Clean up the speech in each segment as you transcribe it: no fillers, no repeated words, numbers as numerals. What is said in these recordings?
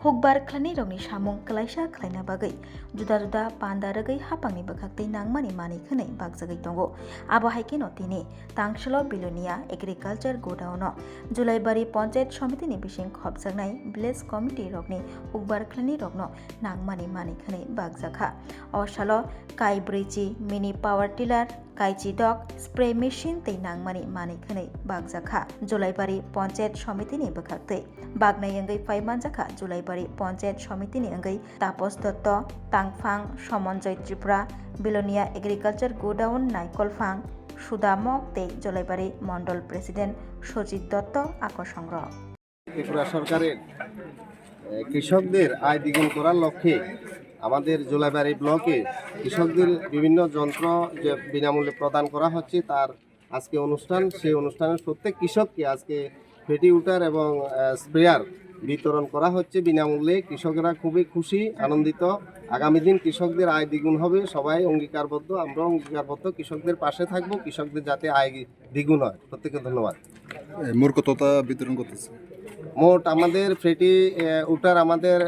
Hukbar klani rokni samung kelaisa kelaina bagai juda-juda panda ragai hapangni bakhaktei nangmani mani khanai bagjagai tongo abo haike no tini Tangshilo Bilonia Agriculture Godown Julaibari Panchayat Samiti ni bising khobjaknai village committee rokni hukbar klani rokno nangmani mani khanai bagjaka osalo kai brichi mini power tiller কাইচি ডক spray machine তৈ নাংমানি মানি খनै বাগজাখা জুলাইবারি পঞ্চায়েত সমিতিनि বখাক্তै বাগनाय अंगै फाइमानजाखा जुलाइबारि पञ्चायत समितिनि अंगै तापस दत्त तांगफां समन्जय त्रिपुरा बिलोनिया एग्रिकालचार गोडाउन नाइकलफां सुदामक तै जुलाइबारि मंडल प्रेसिडेंट सजित दत्त আকর্ষংর ত্রিপুরা সরকারের কৃষকদের আয় দ্বিগুণ করার লক্ষ্যে আমাদের জুলাইবাড়ি ব্লকে কৃষকদের বিভিন্ন যন্ত্র যে বিনামূল্যে প্রদান করা হচ্ছে তার আজকে অনুষ্ঠান সেই অনুষ্ঠানের প্রত্যেক কৃষককে আজকে ফেটিউটার এবং স্প্রেয়ার বিতরণ করা হচ্ছে বিনামূল্যে। কৃষকরা খুবই খুশি আনন্দিত। আগামী দিন কৃষকদের আয় দ্বিগুণ হবে, সবাই অঙ্গীকারবদ্ধ, আমরা অঙ্গীকারবদ্ধ কৃষকদের পাশে থাকবো, কৃষকদের যাতে আয় দ্বিগুণ হয়। প্রত্যেককে ধন্যবাদ। মোট কতটা বিতরণ করতেছে? মোট আমাদের ফ্রেটি উটার আমাদের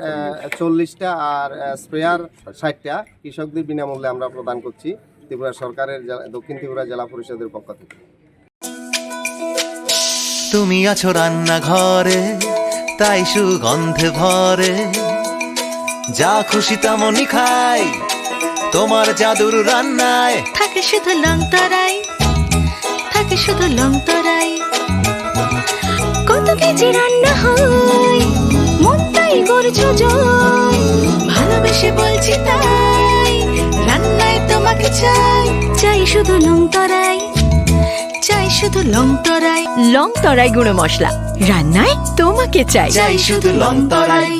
40টা আর স্প্রেয়ার 60টা কৃষকদের বিনামূল্যে আমরা প্রদান করছি ত্রিপুরা সরকারের দক্ষিণ ত্রিপুরা জেলা পরিষদের পক্ষ থেকে। তুমি আছো রান্নাঘরে তাই সুগন্ধে ভরে, যা খুশি তেমনই খাই তোমার জাদুর রান্নায়। থাকে শুধু লং তরাই, থাকে শুধু লং তরাই, কত কেজি রান্না হয় মন তাই করছো জয়, ভালোবেসে বলছি তাই রান্নায় তোমাকে চাই, চাই শুধু লং তরাই, চাই শুধু লং তরাই। লং তরাই গুঁড়ো মশলা রান্নায় তোমাকে চাই, চাই শুধু লং তরাই।